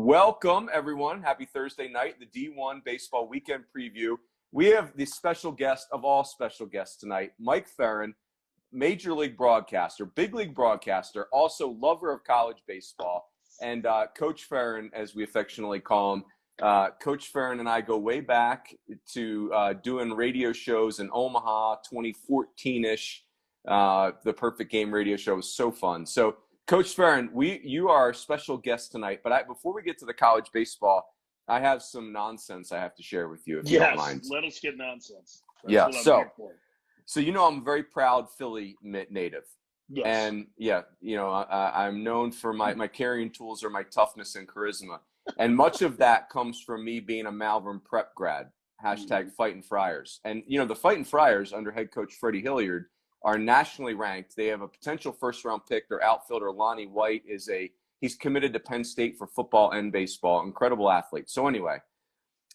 Welcome, everyone. Happy Thursday night, the D1 Baseball Weekend Preview. We have the special guest of all special guests tonight, Mike Ferrin, Major League broadcaster, big league broadcaster, also lover of college baseball, and Coach Ferrin, as we affectionately call him. Coach Ferrin and I go way back to doing radio shows in Omaha, 2014-ish. The Perfect Game radio show was so fun. So, Coach Ferrin, you are our special guest tonight, but before we get to the college baseball, I have some nonsense I have to share with you, if you don't mind. Yes, let us get nonsense. That's so you know I'm a very proud Philly native. Yes. And, I'm known for my carrying tools or my toughness and charisma. And much of that comes from me being a Malvern prep grad, #Fightin' Friars. And, the Fightin' Friars under head coach Freddie Hilliard are nationally ranked. They have a potential first-round pick. Their outfielder, Lonnie White, he's committed to Penn State for football and baseball. Incredible athlete. So anyway,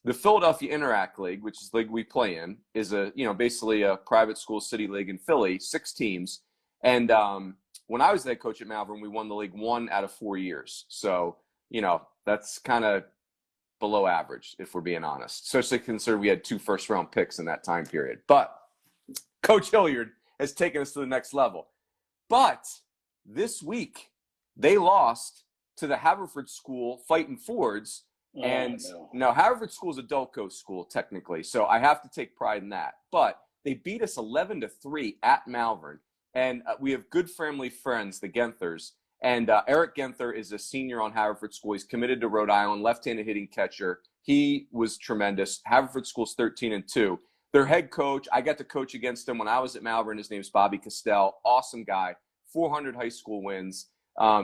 the Philadelphia Interact League, which is the league we play in, is basically a private school city league in Philly, 6 teams. And when I was the head coach at Malvern, we won the league 1 out of 4 years. So, that's kind of below average, if we're being honest, especially considering we had 2 first-round picks in that time period. But Coach Hilliard has taken us to the next level. But this week, they lost to the Haverford School Fightin' Fords. Now Haverford School is a Delco school, technically, so I have to take pride in that. But they beat us 11-3 at Malvern. And we have good family friends, the Genthers. And Eric Genther is a senior on Haverford School. He's committed to Rhode Island, left-handed hitting catcher. He was tremendous. Haverford School's 13-2. Their head coach, I got to coach against him when I was at Malvern. His name's Bobby Castell. Awesome guy. 400 high school wins.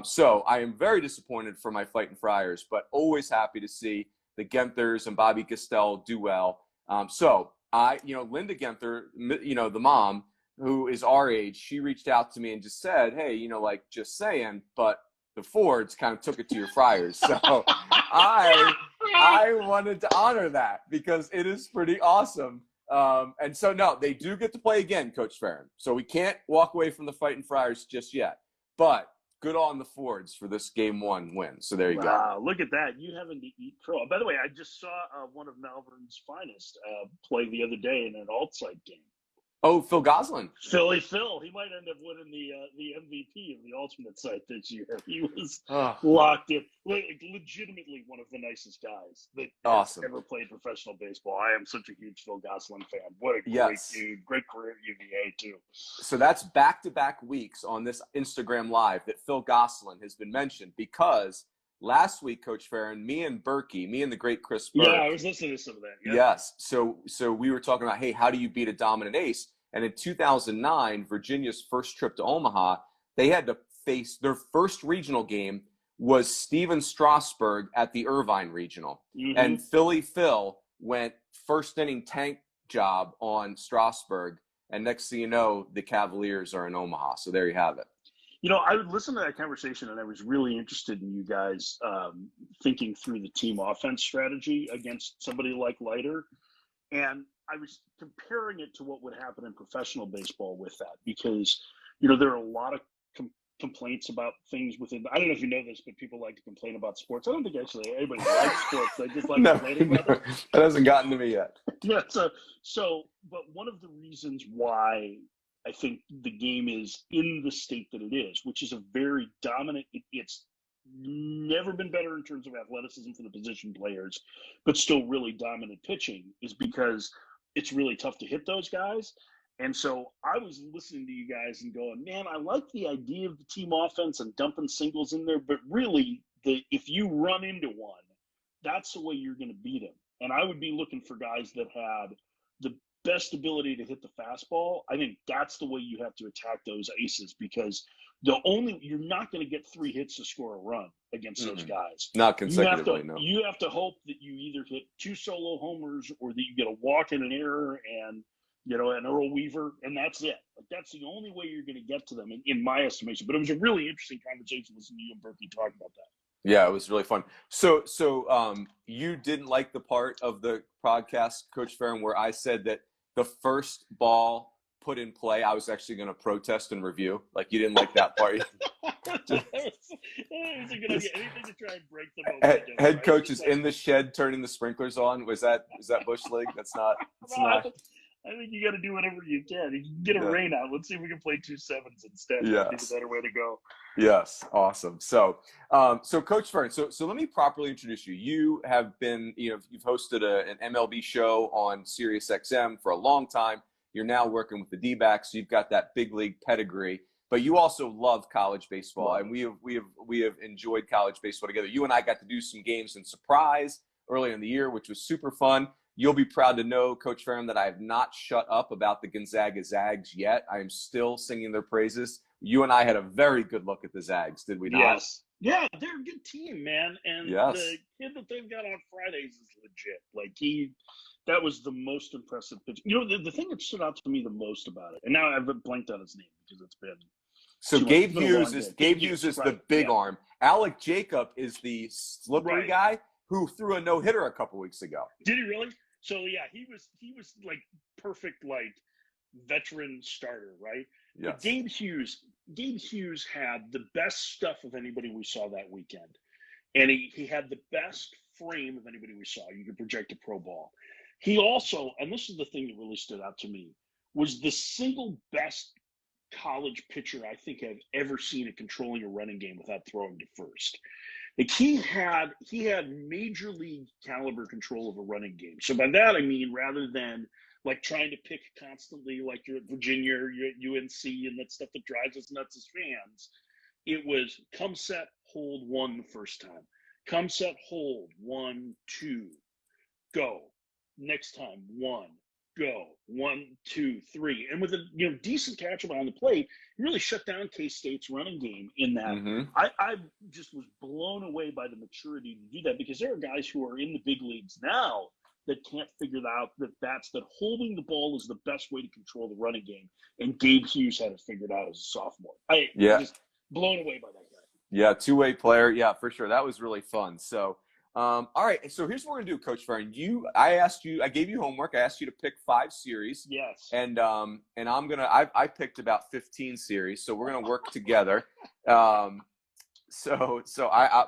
So I am very disappointed for my Fightin' Friars, but always happy to see the Genthers and Bobby Castell do well. Linda Genther, the mom, who is our age, she reached out to me and just said, hey, just saying, but the Fords kind of took it to your Friars. So I wanted to honor that because it is pretty awesome. And so, no, they do get to play again, Coach Ferrin. So we can't walk away from the Fightin' Friars just yet. But good on the Fords for this Game 1 win. So there you go. Wow, look at that. You haven't eaten crow. By the way, I just saw one of Malvern's finest play the other day in an alt-site game. Oh, Phil Goslin. Phil. He might end up winning the MVP of the alternate site this year. He was locked in. Legitimately one of the nicest guys that has ever played professional baseball. I am such a huge Phil Goslin fan. What a great dude. Great career at UVA, too. So that's back-to-back weeks on this Instagram Live that Phil Goslin has been mentioned because last week, Coach Ferrin, me and the great Chris Burke. Yeah, I was listening to some of that. Yeah. Yes. So we were talking about, hey, how do you beat a dominant ace? And in 2009, Virginia's first trip to Omaha, they had to face their first regional game was Steven Strasburg at the Irvine Regional. Mm-hmm. And Philly Phil went first inning tank job on Strasburg. And next thing you know, the Cavaliers are in Omaha. So there you have it. I would listen to that conversation, and I was really interested in you guys thinking through the team offense strategy against somebody like Leiter. And I was comparing it to what would happen in professional baseball with that because, there are a lot of complaints about things within – I don't know if you know this, but people like to complain about sports. I don't think actually anybody likes sports. They just like complaining about it. That hasn't gotten to me yet. Yeah, but one of the reasons why I think the game is in the state that it is, which is a very dominant – it's never been better in terms of athleticism for the position players, but still really dominant pitching is because it's really tough to hit those guys. And so I was listening to you guys and going, man, I like the idea of the team offense and dumping singles in there, but really if you run into one, that's the way you're going to beat them. And I would be looking for guys that had the best ability to hit the fastball. I think that's the way you have to attack those aces because you're not going to get 3 hits to score a run against those guys. Not consecutively, no. You have to hope that you either hit 2 solo homers or that you get a walk and an error and, an Earl Weaver, and that's it. That's the only way you're going to get to them, in my estimation. But it was a really interesting conversation listening to you and Berkey talk about that. Yeah, it was really fun. So you didn't like the part of the podcast, Coach Ferrin, where I said that the first ball put in play, I was actually going to protest and review. Like, you didn't like that part. It was a good idea. Anything to try and break the momentum. Head right? coach Just is in the shed turning the sprinklers on. Is that Bush League? That's not. It's No, not. I think you got to do whatever you can. You can get a rain out. Let's see if we can play 2 sevens instead. Yes. That'd be the better way to go. Yes, awesome. So, so Coach Fern, so let me properly introduce you. You have been, you've hosted an MLB show on Sirius XM for a long time. You're now working with the D-backs. So you've got that big league pedigree, but you also love college baseball, and we have enjoyed college baseball together. You and I got to do some games in Surprise early in the year, which was super fun. You'll be proud to know, Coach Ferrum, that I have not shut up about the Gonzaga Zags yet. I am still singing their praises. You and I had a very good look at the Zags, did we not? Yes. Yeah, they're a good team, man. And the kid that they've got on Fridays is legit. Like, that was the most impressive pitch. The thing that stood out to me the most about it, and now I've blanked on his name because it's been so Gabe Hughes is right. the big arm. Alec Jacob is the slippery guy who threw a no-hitter a couple weeks ago. Did he really? So yeah, he was like perfect, like veteran starter, right? Yes. Gabe Hughes had the best stuff of anybody we saw that weekend. And he had the best frame of anybody we saw. You could project a pro ball. He also, and this is the thing that really stood out to me, was the single best college pitcher I think I've ever seen at controlling a running game without throwing to first. Like, he had major league caliber control of a running game. So by that I mean, rather than like trying to pick constantly like you're at Virginia or you're at UNC and that stuff that drives us nuts as fans, it was come set, hold, 1 the first time. Come set, hold, 1, 2, go. Next time, 1, go. 1, 2, 3. And with a decent catcher behind the plate, he really shut down K-State's running game in that. Mm-hmm. I just was blown away by the maturity to do that, because there are guys who are in the big leagues now that can't figure out that holding the ball is the best way to control the running game. And Gabe Hughes had it figured out as a sophomore. Just blown away by that guy. Yeah, two-way player. Yeah, for sure. That was really fun. So, all right. So here's what we're gonna do, Coach Farron. I gave you homework. I asked you to pick 5 series. Yes. And I picked about 15 series. So we're gonna work together. But I'm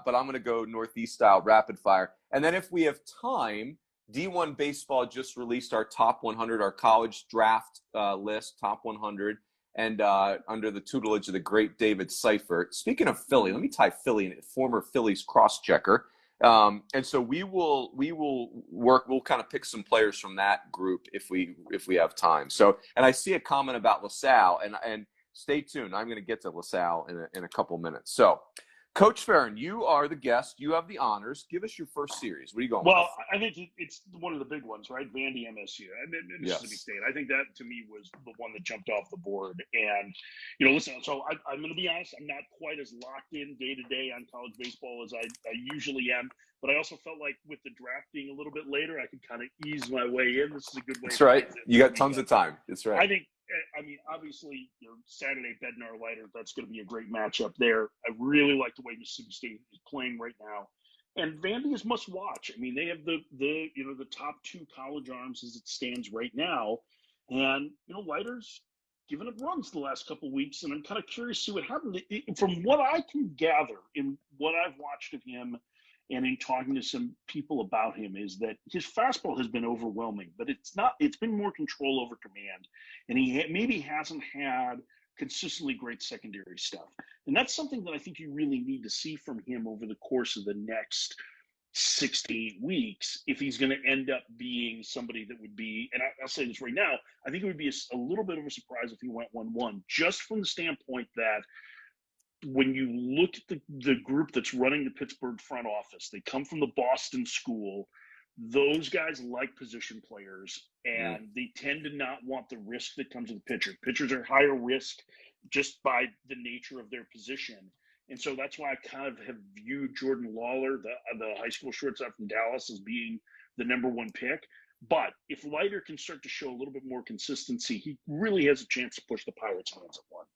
gonna go Northeast style rapid fire. And then if we have time, D1 Baseball just released our top 100, our college draft list, top 100. And under the tutelage of the great David Seifert. Speaking of Philly, let me tie Philly in, former Phillies cross-checker. And so we'll kind of pick some players from that group if we have time. So, and I see a comment about LaSalle, and stay tuned. I'm going to get to LaSalle in a couple minutes. So, Coach Farron, you are the guest. You have the honors. Give us your first series. What are you going Well, with? I think it's one of the big ones, right? Vandy, MSU, Mississippi State. I think that, to me, was the one that jumped off the board. And, listen, so I'm going to be honest, I'm not quite as locked in day-to-day on college baseball as I usually am. But I also felt like with the draft being a little bit later, I could kind of ease my way in. This is a good way. That's right. You got tons of time. That's right. I mean, obviously, Saturday, Bednar Leiter, that's going to be a great matchup there. I really like the way Mississippi State is playing right now. And Vandy is must watch. I mean, they have the top 2 college arms as it stands right now. And, Leiter's given up runs the last couple of weeks, and I'm kind of curious to see what happened. From what I can gather in what I've watched of him and in talking to some people about him, is that his fastball has been overwhelming, but it's been more control over command. And he maybe hasn't had consistently great secondary stuff. And that's something that I think you really need to see from him over the course of the next 6 to 8 weeks, if he's going to end up being somebody that would be, and I'll say this right now, I think it would be a little bit of a surprise if he went 1-1, just from the standpoint that when you look at the group that's running the Pittsburgh front office, they come from the Boston school. Those guys like position players, and they tend to not want the risk that comes with the pitcher. Pitchers are higher risk just by the nature of their position. And so that's why I kind of have viewed Jordan Lawler, the high school shortstop from Dallas, as being the number 1 pick. But if Leiter can start to show a little bit more consistency, he really has a chance to push the Pirates' hands at 1.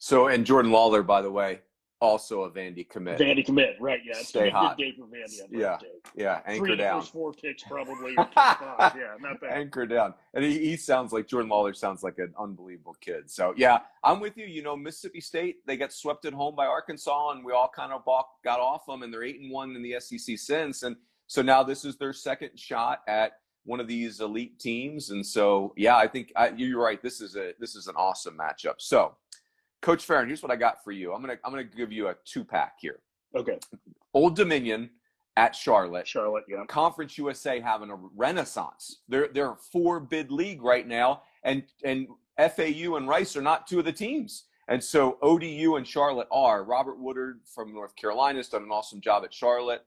So, and Jordan Lawler, by the way, Also a Vandy commit. Vandy commit, right? Yeah, it's Stay gonna be a hot. good day for Vandy on Yeah, Thursday. yeah. 3 Anchor of the down. first 4 kicks probably, or kick 5. Yeah, not bad. Anchor down. And he sounds like Jordan Lawler sounds like an unbelievable kid. So yeah, I'm with you. You know, Mississippi State, they got swept at home by Arkansas, and we all kind of got off them, and they're 8-1 in the SEC since. And so now this is their second shot at one of these elite teams. And so yeah, I think you're right. This is an awesome matchup. So, Coach Farron, here's what I got for you. I'm gonna give you a 2-pack here. Okay. Old Dominion at Charlotte. Charlotte, yeah. Conference USA having a renaissance. They're a 4-bid league right now, and FAU and Rice are not 2 of the teams. And so ODU and Charlotte are. Robert Woodard from North Carolina has done an awesome job at Charlotte.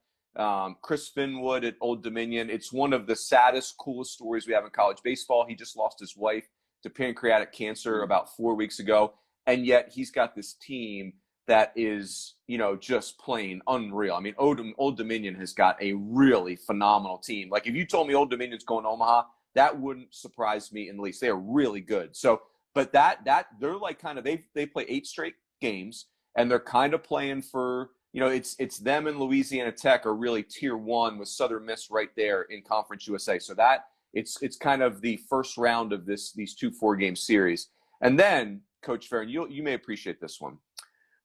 Chris Finwood at Old Dominion. It's one of the saddest, coolest stories we have in college baseball. He just lost his wife to pancreatic cancer about 4 weeks ago, and yet he's got this team that is, you know, just plain unreal. I mean, Old Dominion has got a really phenomenal team. Like, if you told me Old Dominion's going to Omaha, that wouldn't surprise me in the least. They are really good. So, but that they're like kind of they play 8 straight games, and they're kind of playing for, you know, it's them and Louisiana Tech are really tier 1 with Southern Miss right there in Conference USA. So that it's kind of the first round of these 2 4-game series. And then, Coach Farron, you may appreciate this one.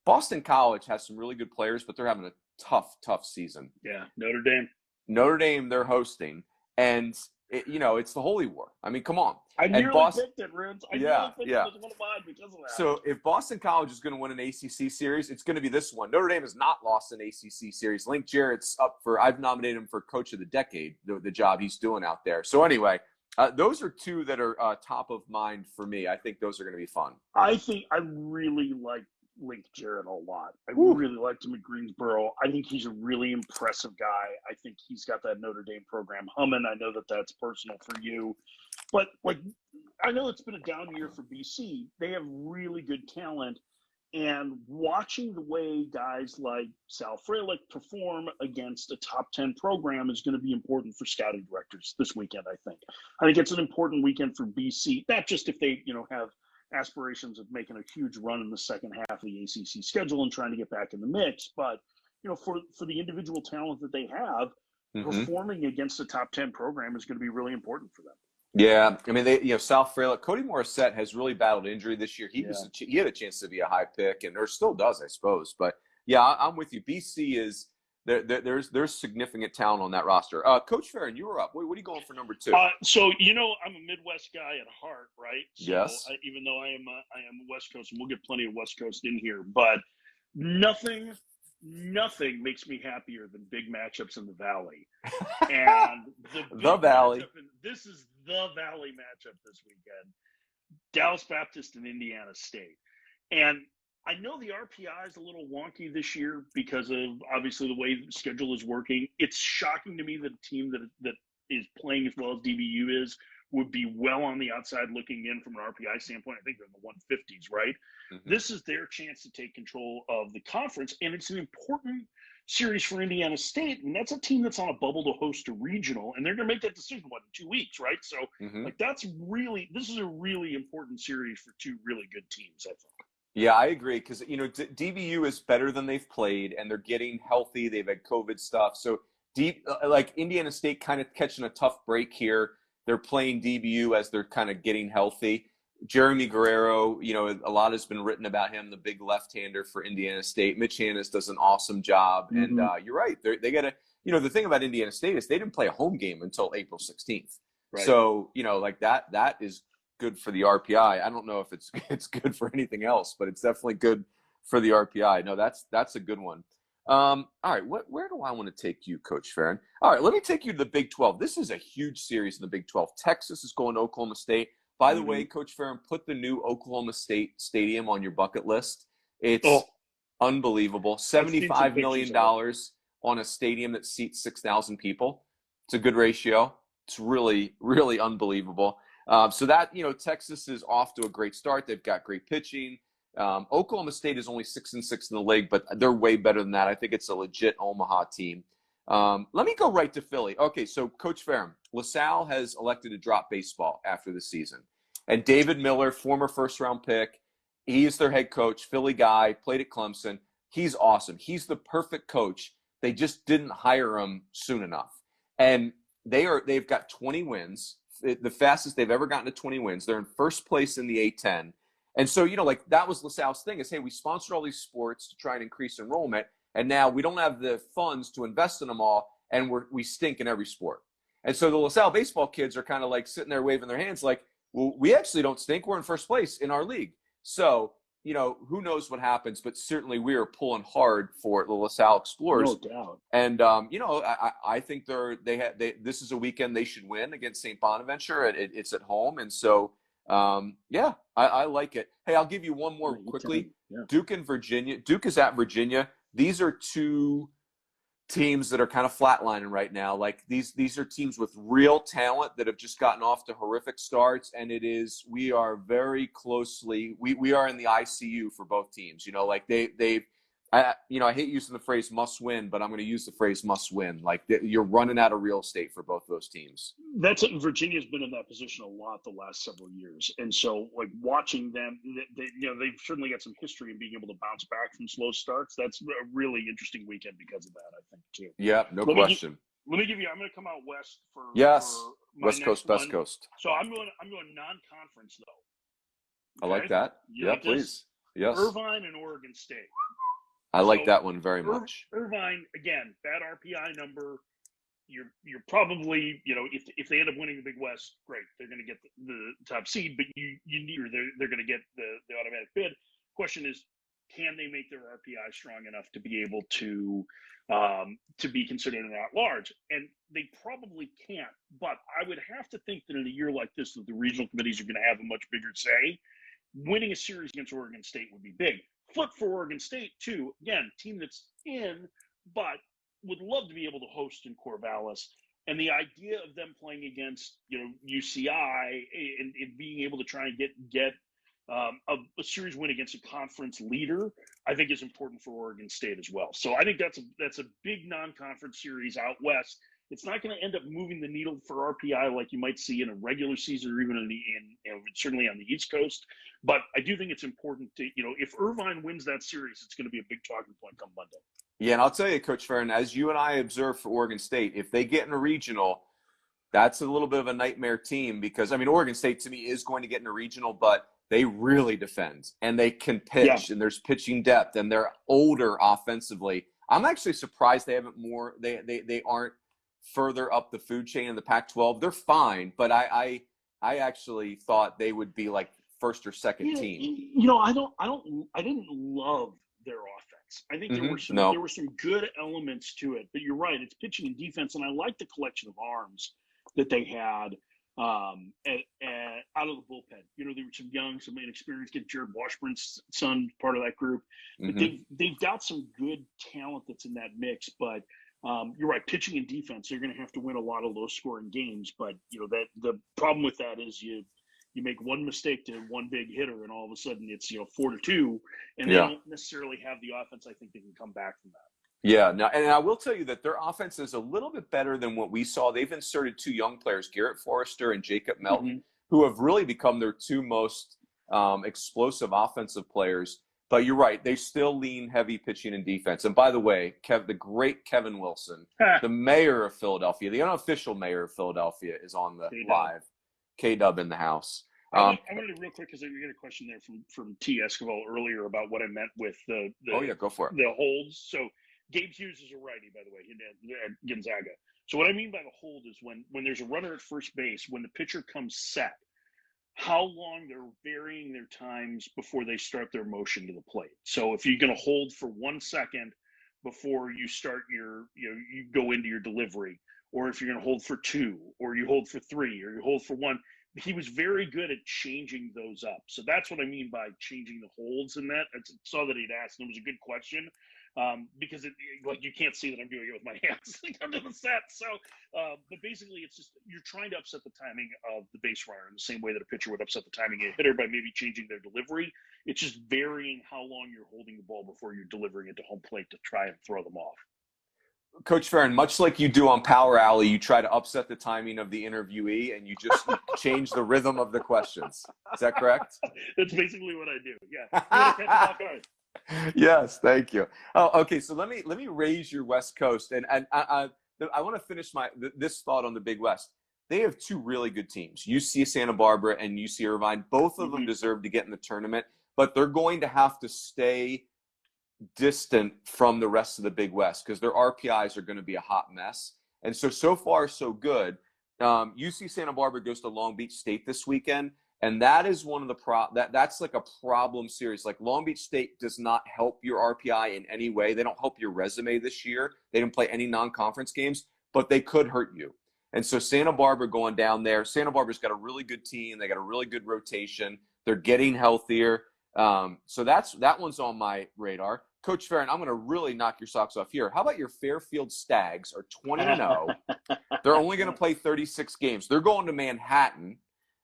Boston College has some really good players, but they're having a tough season. Yeah, Notre Dame. Notre Dame, they're hosting, and it's the Holy War. I mean, come on. I nearly picked it, Rins. I nearly picked it as one of mine because of that. So if Boston College is going to win an ACC series, it's going to be this one. Notre Dame has not lost an ACC series. Link Jarrett's up for – I've nominated him for Coach of the Decade, the job he's doing out there. So anyway, those are 2 that are top of mind for me. I think those are going to be fun. I think I really like Link Jarrett a lot. I really liked him at Greensboro. I think he's a really impressive guy. I think he's got that Notre Dame program humming. I know that that's personal for you. But, like, I know it's been a down year for BC. They have really good talent. And watching the way guys like Sal Frelick perform against a top 10 program is going to be important for scouting directors this weekend, I think. I think it's an important weekend for BC, not just if they, have aspirations of making a huge run in the second half of the ACC schedule and trying to get back in the mix, but for the individual talent that they have, performing against a top 10 program is going to be really important for them. Yeah, I mean, Sal Frelick, Cody Morissette has really battled injury this year. He had a chance to be a high pick, and or still does, I suppose. But yeah, I'm with you. BC is there's significant talent on that roster. Coach Farron, you were up. What are you going for number 2? So I'm a Midwest guy at heart, right? So yes. Even though I am a West Coast, and we'll get plenty of West Coast in here, but nothing makes me happier than big matchups in the Valley. And the Valley. This is the Valley matchup this weekend. Dallas Baptist and Indiana State. And I know the RPI is a little wonky this year because of obviously the way the schedule is working. It's shocking to me that a team that is playing as well as DBU is would be well on the outside looking in from an RPI standpoint. I think they're in the 150s, right? Mm-hmm. This is their chance to take control of the conference, and it's an important series for Indiana State, and that's a team that's on a bubble to host a regional, and they're going to make that decision, in 2 weeks, right? So, this is a really important series for 2 really good teams, I think. Yeah, I agree because, DBU is better than they've played, and they're getting healthy. They've had COVID stuff. So, Indiana State kind of catching a tough break here. They're playing DBU as they're kind of getting healthy. Jeremy Guerrero, a lot has been written about him, the big left-hander for Indiana State. Mitch Hannes does an awesome job. Mm-hmm. And you're right. They got to the thing about Indiana State is they didn't play a home game until April 16th. Right. So, that is good for the RPI. I don't know if it's good for anything else, but it's definitely good for the RPI. No, that's a good one. All right, where do I want to take you, Coach Farron? All right, let me take you to the Big 12. This is a huge series in the Big 12. Texas is going to Oklahoma State. By the way, Coach Farron, put the new Oklahoma State stadium on your bucket list. It's unbelievable. $75 million on a stadium that seats 6,000 people. It's a good ratio. It's really, really unbelievable. So that, Texas is off to a great start. They've got great pitching. Oklahoma State is only 6-6 in the league, but they're way better than that. I think it's a legit Omaha team. Let me go right to Philly. Okay, so Coach Farron, LaSalle has elected to drop baseball after the season. And David Miller, former first-round pick, he is their head coach, Philly guy, played at Clemson. he's awesome. He's the perfect coach. They just didn't hire him soon enough. And they've got 20 wins, the fastest they've ever gotten to 20 wins. They're in first place in the A10. And so, like that was LaSalle's thing is, hey, we sponsored all these sports to try and increase enrollment. And now we don't have the funds to invest in them all. And we stink in every sport. And so the LaSalle baseball kids are kind of like sitting there waving their hands like, well, we actually don't stink. We're in first place in our league. So, who knows what happens, but certainly we are pulling hard for the LaSalle Explorers. No doubt. And, I think this is a weekend they should win against St. Bonaventure. It's at home. And so, I like it. Hey, I'll give you one more quickly. Yeah. Duke and Virginia. Duke is at Virginia. These are two teams that are kind of flatlining right now. Like these are teams with real talent that have just gotten off to horrific starts. And we are very closely, we are in the ICU for both teams, I hate using the phrase must win, but I'm going to use the phrase must win. Like you're running out of real estate for both those teams. Virginia's been in that position a lot the last several years. And so like watching them, they've certainly got some history in being able to bounce back from slow starts. That's a really interesting weekend because of that, I think, too. Yeah, no question. Let me give you, I'm going to come out west for West Coast, one. Best Coast. So I'm going non-conference though. Okay? I like that. Yeah, please. Yes. Irvine and Oregon State. I like that one very much. Irvine, again, bad RPI number. You're probably, if they end up winning the Big West, great. They're going to get the top seed, but you need, or they're going to get the automatic bid. Question is, can they make their RPI strong enough to be able to be considered an at-large? And they probably can't. But I would have to think that in a year like this, that the regional committees are going to have a much bigger say. Winning a series against Oregon State would be big. Flip for Oregon State, too. Again, team that's in, but would love to be able to host in Corvallis. And the idea of them playing against, UCI and being able to try and get a series win against a conference leader, I think is important for Oregon State as well. So I think that's a big non-conference series out west. It's not going to end up moving the needle for RPI like you might see in a regular season or even certainly on the East Coast. But I do think it's important to, if Irvine wins that series, it's going to be a big talking point come Monday. Yeah, and I'll tell you, Coach Farron, as you and I observed for Oregon State, if they get in a regional, that's a little bit of a nightmare team because, Oregon State to me is going to get in a regional, but they really defend and they can pitch and there's pitching depth and they're older offensively. I'm actually surprised they haven't they aren't further up the food chain in the Pac-12. They're fine, but I actually thought they would be like first or second team. I didn't love their offense. I think there were some good elements to it, but you're right. It's pitching and defense, and I like the collection of arms that they had out of the bullpen. There were some young, some inexperienced kids. Jared Washburn's son, part of that group. But they've got some good talent that's in that mix. But you're right, pitching and defense, they're going to have to win a lot of low-scoring games. But that the problem with that is you make one mistake to one big hitter, and all of a sudden it's 4-2, and they don't necessarily have the offense. I think they can come back from that. Yeah, no, and I will tell you that their offense is a little bit better than what we saw. They've inserted two young players, Garrett Forrester and Jacob Melton, who have really become their two most explosive offensive players. But you're right, they still lean heavy pitching and defense. And by the way, the great Kevin Wilson, the mayor of Philadelphia, the unofficial mayor of Philadelphia, is on the live. K-Dub in the house. I'm going to do real quick because we got a question there from T. Escobar earlier about what I meant with the go for it. The holds. So Gabe Hughes is a righty, by the way, at Gonzaga. So what I mean by the hold is when there's a runner at first base, when the pitcher comes set, how long they're varying their times before they start their motion to the plate. So if you're going to hold for 1 second before you start you go into your delivery, or if you're going to hold for 2, or you hold for 3, or you hold for 1, he was very good at changing those up. So that's what I mean by changing the holds in that. I saw that he'd asked, and it was a good question. Because you can't see that I'm doing it with my hands under the set. So, but basically it's just, you're trying to upset the timing of the base runner in the same way that a pitcher would upset the timing of a hitter by maybe changing their delivery. It's just varying how long you're holding the ball before you're delivering it to home plate to try and throw them off. Coach Farron, much like you do on Power Alley, you try to upset the timing of the interviewee and you just change the rhythm of the questions. Is that correct? That's basically what I do. Yeah. Yes, thank you. Oh, okay. So let me raise your West Coast, and I want to finish this thought on the Big West. They have two really good teams, UC Santa Barbara and UC Irvine. Both of them Mm-hmm. deserve to get in the tournament, but they're going to have to stay distant from the rest of the Big West because their RPIs are going to be a hot mess. And so far, so good. UC Santa Barbara goes to Long Beach State this weekend, and that is one of the that's like a problem series. Like Long Beach State does not help your RPI in any way. They don't help your resume this year. They didn't play any non-conference games, but they could hurt you. And so Santa Barbara going down there. Santa Barbara's got a really good team. They got a really good rotation. They're getting healthier. So that one's on my radar. Coach Farron, I'm going to really knock your socks off here. How about your Fairfield Stags are 20-0? They're only going to play 36 games. They're going to Manhattan.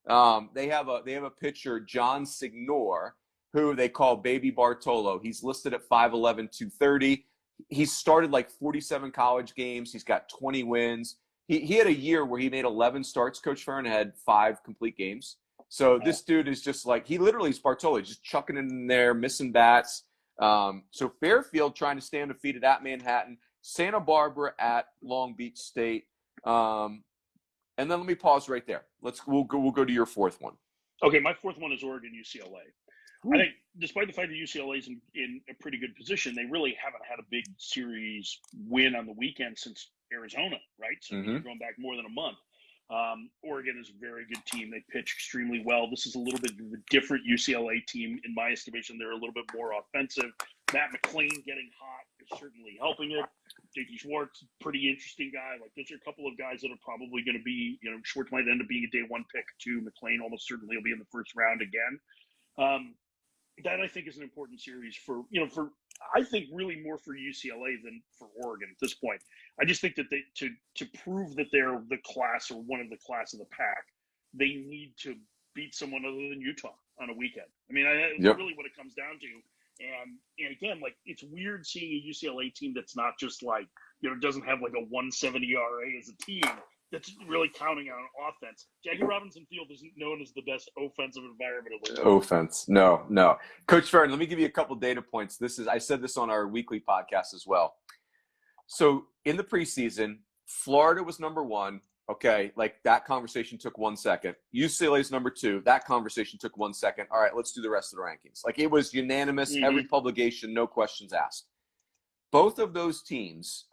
They have a pitcher, John Signor, who they call Baby Bartolo. He's listed at 5'11", 230. He's started like 47 college games. He's got 20 wins. He had a year where he made 11 starts, Coach Farron, and had 5 complete games. So this dude is just like, he literally is Bartolo, just chucking it in there, missing bats. So Fairfield trying to stay undefeated at Manhattan, Santa Barbara at Long Beach State. And then let me pause right there. We'll go to your fourth one. Okay, my fourth one is Oregon UCLA. Ooh. I think despite the fact that UCLA is in a pretty good position, they really haven't had a big series win on the weekend since Arizona, right? So you're going back more than a month. Oregon is a very good team. They pitch extremely well. This is a little bit of a different UCLA team in my estimation. They're a little bit more offensive. Matt McLean getting hot is certainly helping it. JT Schwartz, pretty interesting guy. Like those are a couple of guys that are probably going to be, Schwartz might end up being a day one pick too. McLean almost certainly will be in the first round again. That I think is an important series for I think really more for UCLA than for Oregon at this point. I just think that they to prove that they're the class or one of the class of the pack, they need to beat someone other than Utah on a weekend. I mean, that's really what it comes down to. And again, like it's weird seeing a UCLA team that's not just like doesn't have like a 170 ERA as a team. That's really counting on offense. Jackie Robinson Field is known as the best offensive environment of the world. Offense. No. Coach Farron, let me give you a couple data points. I said this on our weekly podcast as well. So in the preseason, Florida was number 1. Okay, like that conversation took 1 second. UCLA's number 2. That conversation took 1 second. All right, let's do the rest of the rankings. Like it was unanimous, every publication, no questions asked. Both of those teams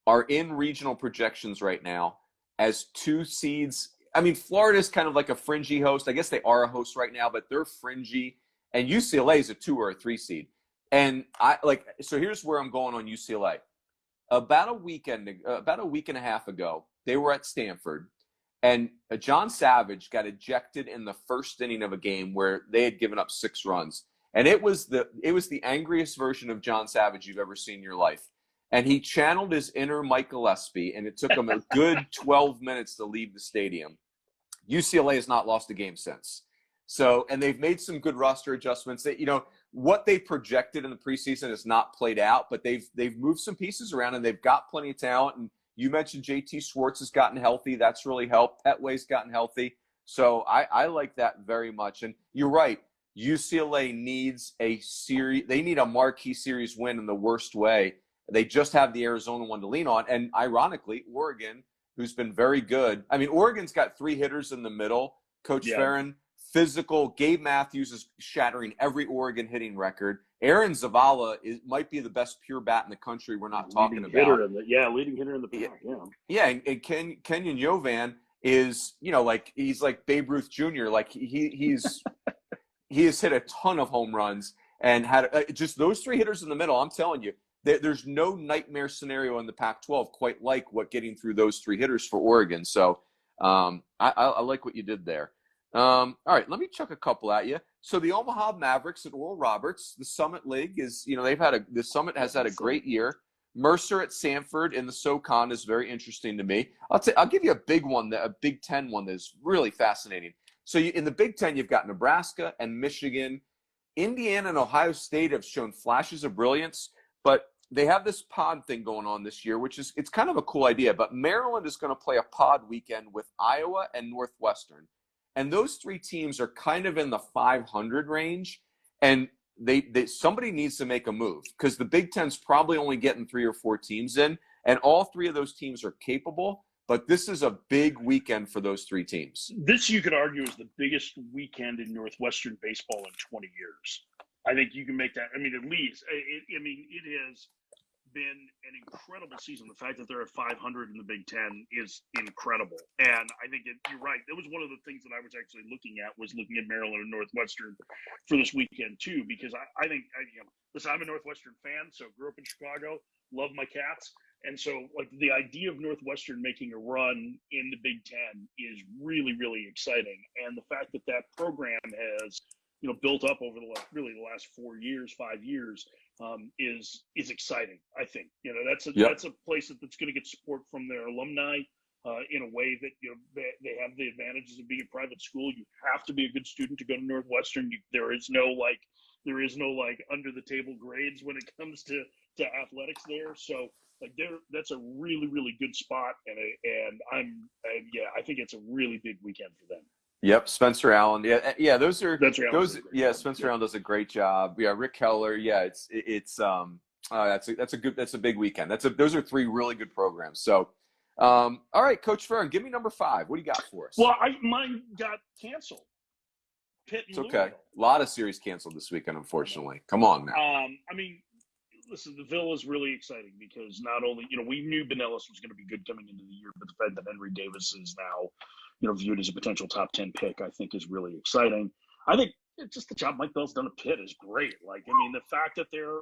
are in regional projections right now as 2 seeds. I mean, Florida's kind of like a fringy host. I guess they are a host right now, but they're fringy. And UCLA is a 2 or a 3 seed. And so here's where I'm going on UCLA. About a week and a half ago, they were at Stanford, and John Savage got ejected in the first inning of a game where they had given up 6 runs. And it was the angriest version of John Savage you've ever seen in your life. And he channeled his inner Mike Gillespie, and it took him a good 12 minutes to leave the stadium. UCLA has not lost a game since. So, and they've made some good roster adjustments. What they projected in the preseason has not played out, but they've moved some pieces around, and they've got plenty of talent. And you mentioned JT Schwartz has gotten healthy. That's really helped. Petway's gotten healthy. So I like that very much. And you're right. UCLA needs a series. They need a marquee series win in the worst way. They just have the Arizona one to lean on. And ironically, Oregon, who's been very good. I mean, Oregon's got 3 hitters in the middle. Coach Farron, physical. Gabe Matthews is shattering every Oregon hitting record. Aaron Zavala might be the best pure bat in the country. We're not talking about. Leading hitter in the pack. Yeah, and Kenyon Yovan is, he's like Babe Ruth Jr. Like he has hit a ton of home runs and had just those 3 hitters in the middle. I'm telling you, there's no nightmare scenario in the Pac-12 quite like what getting through those 3 hitters for Oregon. So I like what you did there. All right, let me chuck a couple at you. So the Omaha Mavericks at Oral Roberts, the Summit League is, the Summit has had a great year. Mercer at Sanford in the SoCon is very interesting to me. I'll give you a big one, a Big Ten one that's really fascinating. So in the Big Ten, you've got Nebraska and Michigan. Indiana and Ohio State have shown flashes of brilliance, but they have this pod thing going on this year, it's kind of a cool idea. But Maryland is going to play a pod weekend with Iowa and Northwestern. And those 3 teams are kind of in the 500 range. And somebody needs to make a move, because the Big Ten's probably only getting 3 or 4 teams in, and all 3 of those teams are capable. But this is a big weekend for those 3 teams. This, you could argue, is the biggest weekend in Northwestern baseball in 20 years. I think you can make that. I mean, at least. It has been an incredible season. The fact that they're at 500 in the Big Ten is incredible. And I think you're right. That was one of the things that I was actually looking at Maryland and Northwestern for this weekend too, because I think, listen, I'm a Northwestern fan, so grew up in Chicago, love my Cats. And so, like, the idea of Northwestern making a run in the Big Ten is really, really exciting. And the fact that that program has, built up over the last 5 years, is exciting. I think, that's a place that's going to get support from their alumni in a way that, they have the advantages of being a private school. You have to be a good student to go to Northwestern. There is no under the table grades when it comes to athletics there. So, that's a really, really good spot, and I think it's a really big weekend for them. Yep, Spencer Allen. Yeah, those are those. Yeah, Spencer Allen does a great job. Yeah, Rick Keller. Yeah, that's a big weekend. Those are 3 really good programs. So, all right, Coach Farron, give me number 5. What do you got for us? Well, mine got canceled. Pitt and it's okay. Louisville. A lot of series canceled this weekend, unfortunately. Come on now. Listen, the Ville is really exciting because not only, we knew Benelis was going to be good coming into the year, but the fact that Henry Davis is now, viewed as a potential top 10 pick, I think is really exciting. I think just the job Mike Bell's done at Pitt is great. The fact that they're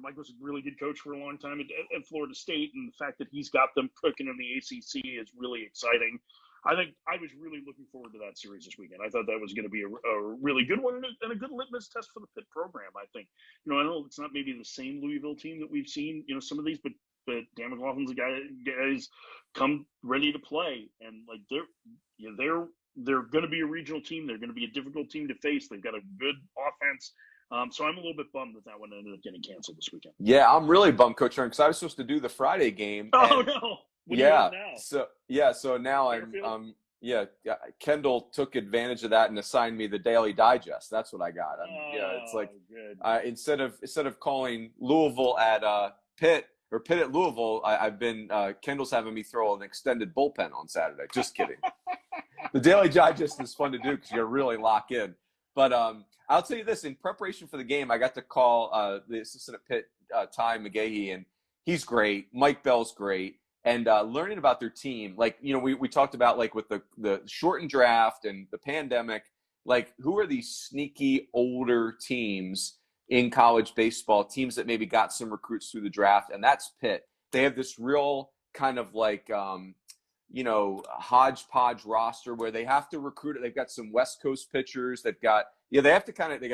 Mike was a really good coach for a long time at Florida State, and the fact that he's got them cooking in the ACC is really exciting. I think I was really looking forward to that series this weekend. I thought that was going to be a really good one and a good litmus test for the Pitt program. I think, I know it's not maybe the same Louisville team that we've seen, some of these, but Dan McLaughlin's guys come ready to play, and they're going to be a regional team. They're going to be a difficult team to face. They've got a good offense. So I'm a little bit bummed that one ended up getting canceled this weekend. Yeah, I'm really bummed, Coach Aaron, because I was supposed to do the Friday game. Oh no! What are you doing now? So now Kendall took advantage of that and assigned me the Daily Digest. That's what I got. It's like instead of calling Louisville at Pitt or Pitt at Louisville, I've been Kendall's having me throw an extended bullpen on Saturday. Just kidding. The Daily Digest is fun to do because you got to really lock in. But I'll tell you this: in preparation for the game, I got to call the assistant at Pitt, Ty Mcgreevey, and he's great. Mike Bell's great. And learning about their team, we talked about, with the shortened draft and the pandemic, who are these sneaky older teams in college baseball, teams that maybe got some recruits through the draft, and that's Pitt. They have this real kind of hodgepodge roster where they have to recruit it. They've got some West Coast pitchers. They got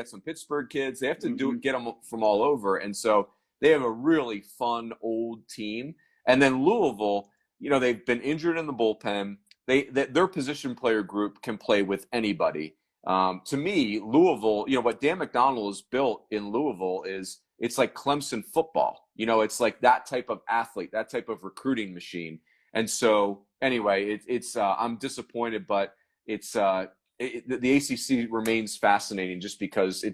some Pittsburgh kids. They have to get them from all over. And so they have a really fun old team. And then Louisville, they've been injured in the bullpen. Their position player group can play with anybody. To me, Louisville, what Dan McDonald has built in Louisville it's like Clemson football. It's like that type of athlete, that type of recruiting machine. And so anyway, I'm disappointed, but the ACC remains fascinating just because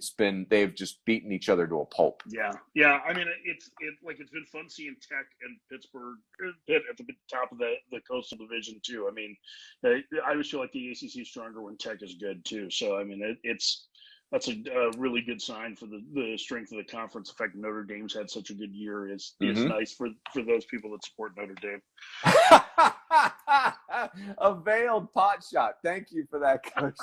they've just beaten each other to a pulp. Yeah. It's been fun seeing Tech and Pittsburgh Pitt at the top of the Coastal Division too. I always feel like the ACC is stronger when Tech is good too. So that's a really good sign for the strength of the conference. The fact that Notre Dame's had such a good year is nice for those people that support Notre Dame. A veiled pot shot. Thank you for that, Coach.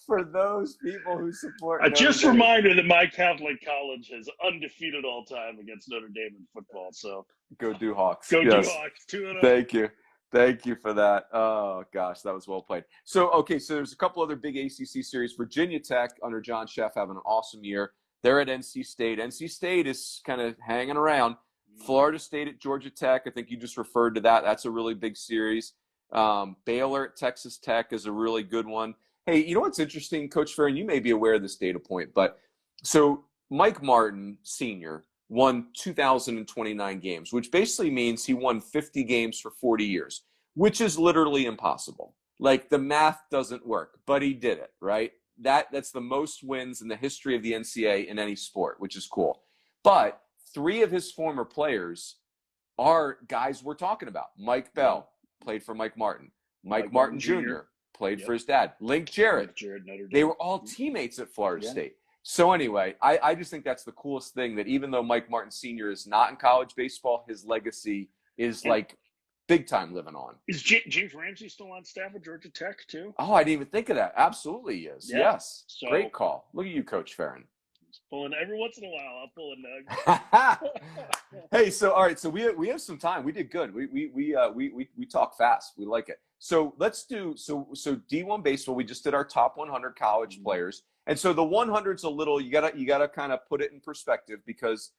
For those people who support Notre Dame. Reminder that my Catholic college is undefeated all time against Notre Dame in football. So go Doohawks. Go Doohawks. 2-0. Thank you for that. Oh, gosh, that was well played. So there's a couple other big ACC series. Virginia Tech under John Sheff having an awesome year. They're at NC State. NC State is kind of hanging around. Florida State at Georgia Tech. I think you just referred to that. That's a really big series. Baylor at Texas Tech is a really good one. Hey, you know what's interesting, Coach Farron? You may be aware of this data point, but so Mike Martin, Sr., won 2,029 games, which basically means he won 50 games for 40 years, which is literally impossible. The math doesn't work, but he did it, right? that's the most wins in the history of the NCAA in any sport, which is cool. But 3 of his former players are guys we're talking about. Mike Bell played for Mike Martin. Mike Martin Jr. played for his dad. Link Jarrett. They were all teammates at Florida State. So anyway, I just think that's the coolest thing, that even though Mike Martin Sr. is not in college baseball, his legacy is like big time living on. Is James Ramsey still on staff at Georgia Tech too? Oh, I didn't even think of that. Absolutely he is. Yeah. Yes. So, great call. Look at you, Coach Farron. Pulling every once in a while. I'll pull a nug. Hey, so all right, so we have some time. We did good. We talk fast. We like it. So let's do so D1 baseball. We just did our top 100 college players, and so the 100's a little. You gotta kind of put it in perspective, because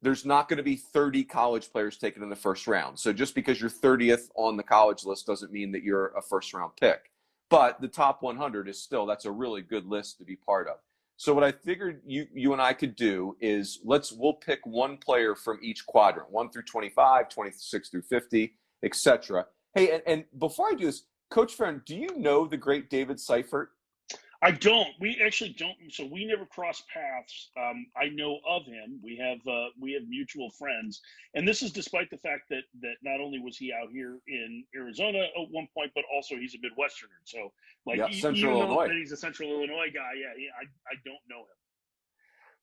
there's not going to be 30 college players taken in the first round. So just because you're 30th on the college list doesn't mean that you're a first round pick. But the top 100 is still, that's a really good list to be part of. So what I figured you and I could do is we'll pick one player from each quadrant, 1 through 25, 26 through 50, etc. Hey, and before I do this, Coach Farron, do you know the great David Seifert? I don't. We actually don't. So we never crossed paths. I know of him. We have mutual friends, and this is despite the fact that not only was he out here in Arizona at one point, but also he's a Midwesterner. So Central Illinois. That he's a Central Illinois guy. I don't know him.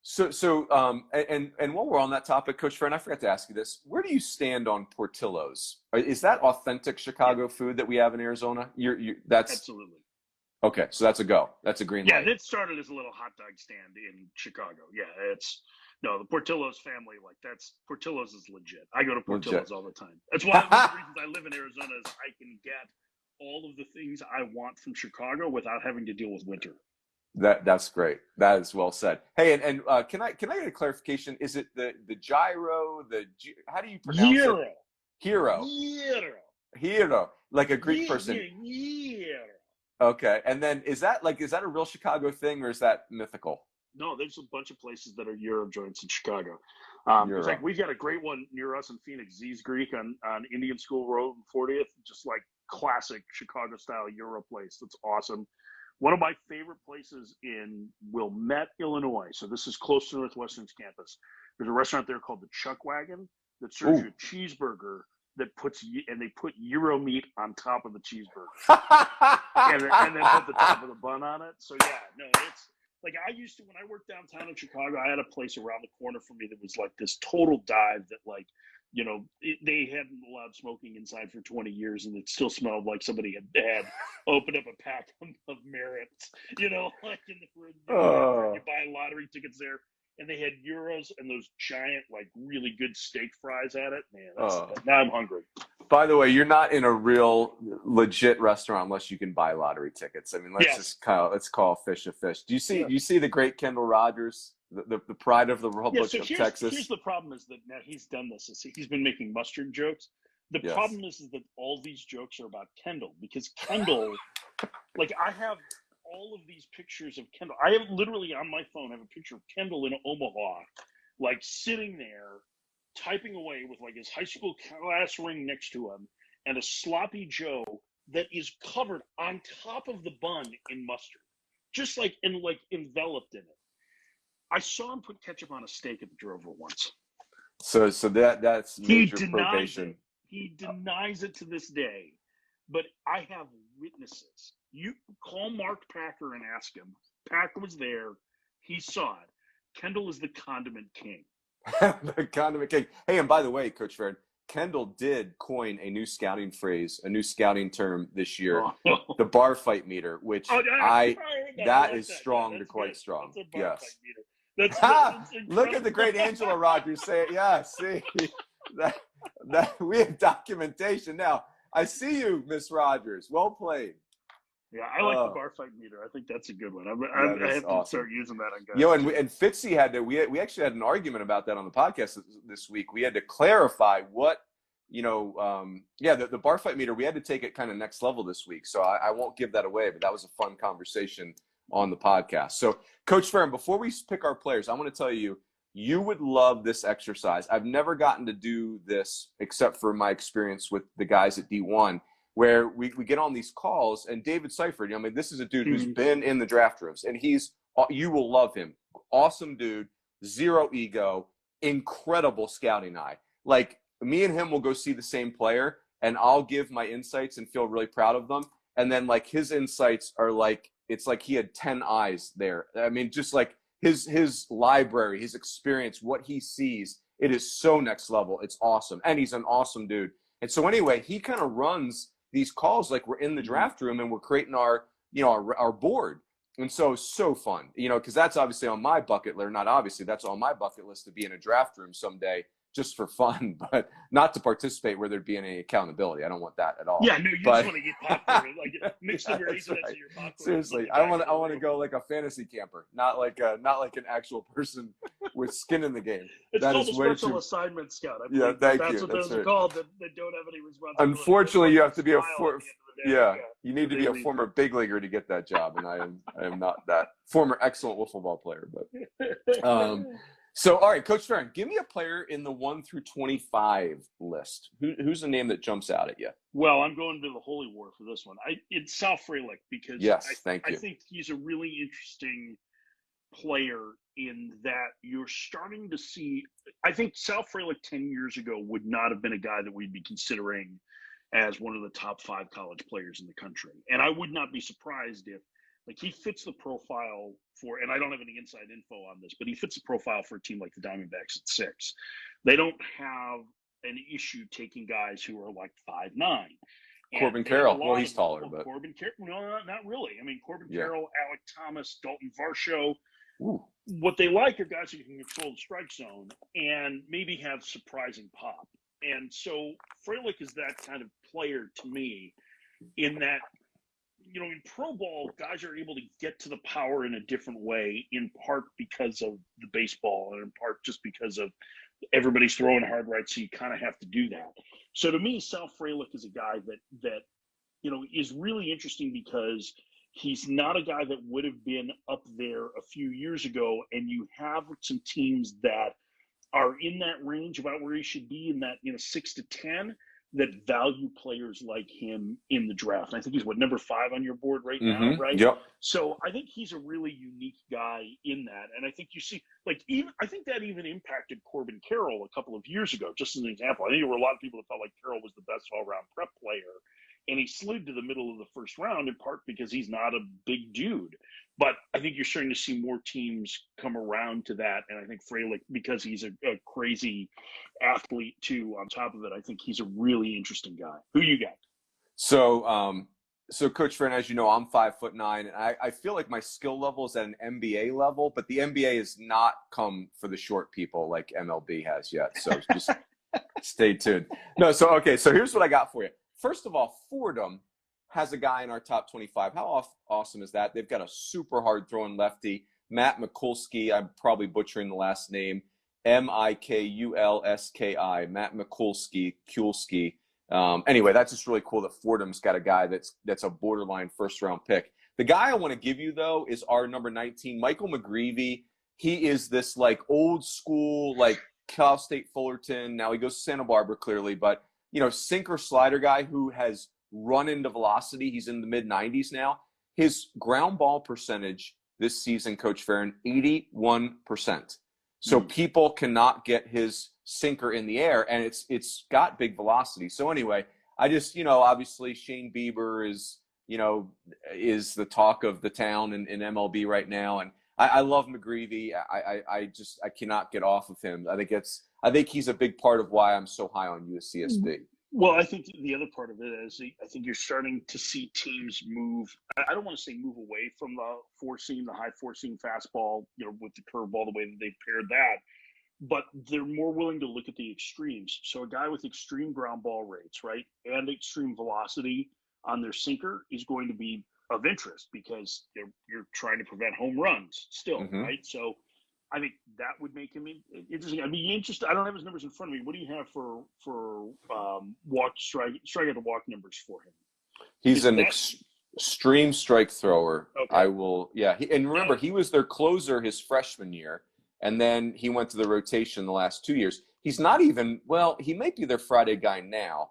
So and while we're on that topic, Coach Farron, I forgot to ask you this: where do you stand on Portillo's? Is that authentic Chicago food that we have in Arizona? That's absolutely. Okay, so that's a go. That's a green light. Yeah, it started as a little hot dog stand in Chicago. Yeah, the Portillo's family, Portillo's is legit. I go to Portillo's all the time. That's one of the reasons I live in Arizona is I can get all of the things I want from Chicago without having to deal with winter. That's great. That is well said. Hey, and can I get a clarification? Is it the gyro? How do you pronounce it? Hero. Like a Greek person. Hero. Okay, and then is that a real Chicago thing, or is that mythical? No, there's a bunch of places that are Euro joints in Chicago. It's like we've got a great one near us in Phoenix, Z's Greek on Indian School Road and 40th, just like classic Chicago style Euro place. That's awesome. One of my favorite places in Wilmette, Illinois. So this is close to Northwestern's campus. There's a restaurant there called the Chuck Wagon that serves you a cheeseburger that they put Euro meat on top of the cheeseburger and then put the top of the bun on it. So it's like I used to, when I worked downtown in Chicago, I had a place around the corner from me that was like this total dive that they hadn't allowed smoking inside for 20 years and it still smelled like somebody had opened up a pack of Merits, like in the fridge. You buy lottery tickets there. And they had Euros and those giant, really good steak fries at it. Man, now I'm hungry. By the way, you're not in a real legit restaurant unless you can buy lottery tickets. I mean, let's call fish a fish. Do you see the great Kendall Rogers, the pride of the Republic of Texas? Here's the problem is that now he's done this. He's been making mustard jokes. The problem is that all these jokes are about Kendall, because Kendall, I have all of these pictures of Kendall. I have literally on my phone, I have a picture of Kendall in Omaha, sitting there typing away with his high school class ring next to him and a sloppy Joe that is covered on top of the bun in mustard, just enveloped in it. I saw him put ketchup on a steak at the Drover once. So that's major probation. He denies it to this day, but I have witnesses. You call Mark Packer and ask him. Packer was there. He saw it. Kendall is the condiment king. The condiment king. Hey, and by the way, Coach Farron, Kendall did coin a new scouting phrase, a new scouting term this year, the bar fight meter, which that is strong to quite strong. Yes. Look at the great Angela Rogers say it. Yeah, see that we have documentation now. I see you, Miss Rogers. Well played. Yeah, I like the bar fight meter. I think that's a good one. I have to start using that on guys. And Fitzy had to. We actually had an argument about that on the podcast this week. We had to clarify what the bar fight meter. We had to take it kind of next level this week. So I won't give that away, but that was a fun conversation on the podcast. So, Coach Farron, before we pick our players, I want to tell you, you would love this exercise. I've never gotten to do this except for my experience with the guys at D1. where we get on these calls, and David Seifert, I mean, this is a dude who's been in the draft rooms, and you will love him. Awesome dude, zero ego, incredible scouting eye. Like, me and him will go see the same player, and I'll give my insights and feel really proud of them. And then, like, his insights are like, it's like he had 10 eyes there. I mean, just like his library, his experience, what he sees, it is so next level. It's awesome. And he's an awesome dude. And so anyway, he kind of runs these calls like we're in the draft room and we're creating our board. And so fun, because that's obviously on my bucket list. Not obviously, that's on my bucket list to be in a draft room someday just for fun, but not to participate where there's being any accountability. I don't want that at all. Yeah, no, you just want to get popcorn, like mix the raisins in your popcorn. Seriously, I want to go like a fantasy camper, not like an actual person with skin in the game. It's that called is a special assignment scout. Thank you. That's what those are called. That don't have any responsibility. Unfortunately, you have to be Yeah, you need to be a former big leaguer to get that job, and I am not that former excellent wiffle ball player. But so, all right, Coach Farron, give me a player in the 1 through 25 list. Who's the name that jumps out at you? Well, I'm going to the holy war for this one. It's Sal Frelick, because thank you. I think he's a really interesting player in that you're starting to see. I think Sal Frelick 10 years ago would not have been a guy that we'd be considering as one of the top 5 college players in the country. And I would not be surprised if, like, he fits the profile for, and I don't have any inside info on this, but he fits the profile for a team like the Diamondbacks at 6. They don't have an issue taking guys who are like 5'9". Corbin Carroll, well, he's taller, but Corbin Carroll, no, not really. I mean, Corbin Carroll, Alec Thomas, Dalton Varsho. Ooh. What they like are guys who can control the strike zone and maybe have surprising pop. And so Frelick is that kind of player to me, in that, in pro ball, guys are able to get to the power in a different way, in part because of the baseball and in part just because of everybody's throwing hard right, so you kind of have to do that. So to me, Sal Frelick is a guy that is really interesting, because he's not a guy that would have been up there a few years ago, and you have some teams that are in that range about where he should be, in that 6 to 10, that value players like him in the draft. And I think he's number 5 on your board right now, right? Yep. So I think he's a really unique guy in that. And I think you see, I think that even impacted Corbin Carroll a couple of years ago, just as an example. I think there were a lot of people that felt like Carroll was the best all-around prep player, and he slid to the middle of the first round, in part because he's not a big dude. But I think you're starting to see more teams come around to that. And I think Frelick, because he's a crazy athlete too, on top of it, I think he's a really interesting guy. Who you got? So Coach Farron, as you know, I'm 5'9", and I feel like my skill level is at an NBA level, but the NBA has not come for the short people like MLB has yet. So just stay tuned. No, so here's what I got for you. First of all, Fordham has a guy in our top 25. How awesome is that? They've got a super hard throwing lefty, Matt Mikulski. I'm probably butchering the last name, Mikulski, Matt Mikulski. Anyway, that's just really cool that Fordham's got a guy that's a borderline first-round pick. The guy I want to give you, though, is our number 19, Michael Mcgreevey. He is this, old school, Cal State Fullerton. Now he goes to Santa Barbara, clearly, but, sinker slider guy who has run into velocity. He's in the mid-90s now. His ground ball percentage this season, Coach Farron, 81%. So people cannot get his sinker in the air, and it's got big velocity. So anyway, I just, obviously Shane Bieber is the talk of the town in MLB right now. And I love Mcgreevey. I cannot get off of him. I think he's a big part of why I'm so high on USCSB. Well, I think the other part of it is I think you're starting to see teams move. I don't want to say move away from the high four-seam fastball, with the curveball, the way that they've paired that, but they're more willing to look at the extremes. So a guy with extreme ground ball rates, right, and extreme velocity on their sinker is going to be of interest, because you're trying to prevent home runs still, right? So I think that would make him interesting. I'd be interested. I don't have his numbers in front of me. What do you have for strike at the walk numbers for him? He's extreme strike thrower. Okay. I will. Yeah. And remember, he was their closer his freshman year, and then he went to the rotation the last 2 years. He's not even. Well, he might be their Friday guy now,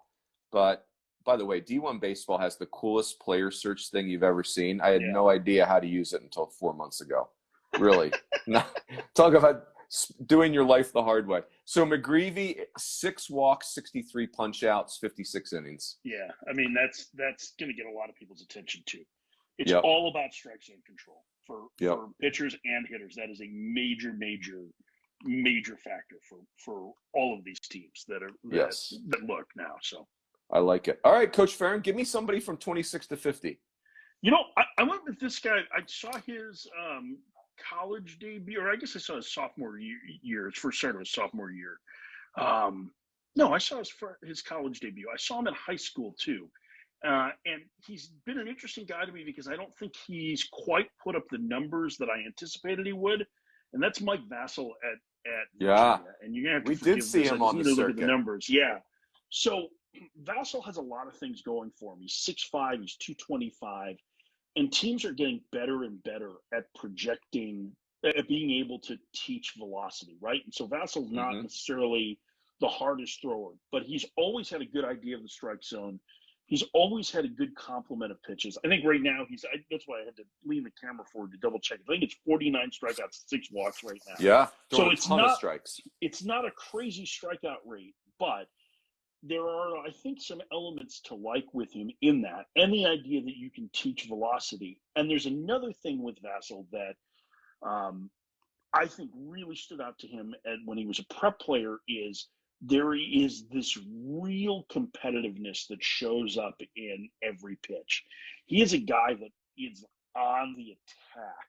but by the way, D1 Baseball has the coolest player search thing you've ever seen. I had Yeah. no idea how to use it until 4 months ago. Really. Talk about doing your life the hard way. So Mcgreevey, 6 walks, 63 punch outs, 56 innings. Yeah, I mean that's going to get a lot of people's attention too. It's Yep. all about strike zone control for Yep. pitchers and hitters. That is a major factor for all of these teams that look now. So I like it. All right, Coach Farron, give me somebody from 26 to 50. You know, I went with this guy. I saw his college debut, or I guess I saw his sophomore year. His first start of his sophomore year. No, I saw his college debut. I saw him in high school too. And he's been an interesting guy to me because I don't think he's quite put up the numbers that I anticipated he would. And that's Mike Vassell at Virginia. And you're gonna have to did see him on the circuit. look at the numbers. Yeah. So Vassell has a lot of things going for him. He's 6'5", he's 225, and teams are getting better and better at projecting, at being able to teach velocity, right? And so Vassell's not necessarily the hardest thrower, but he's always had a good idea of the strike zone. He's always had a good complement of pitches. I think right now that's why I had to lean the camera forward to double check. I think it's 49 strikeouts, 6 walks right now. Yeah. So it's not of strikes. It's not a crazy strikeout rate, but there are, I think, some elements to like with him in that, and the idea that you can teach velocity. And there's another thing with Vassell that I think really stood out to him when he was a prep player is there is this real competitiveness that shows up in every pitch. He is a guy that is on the attack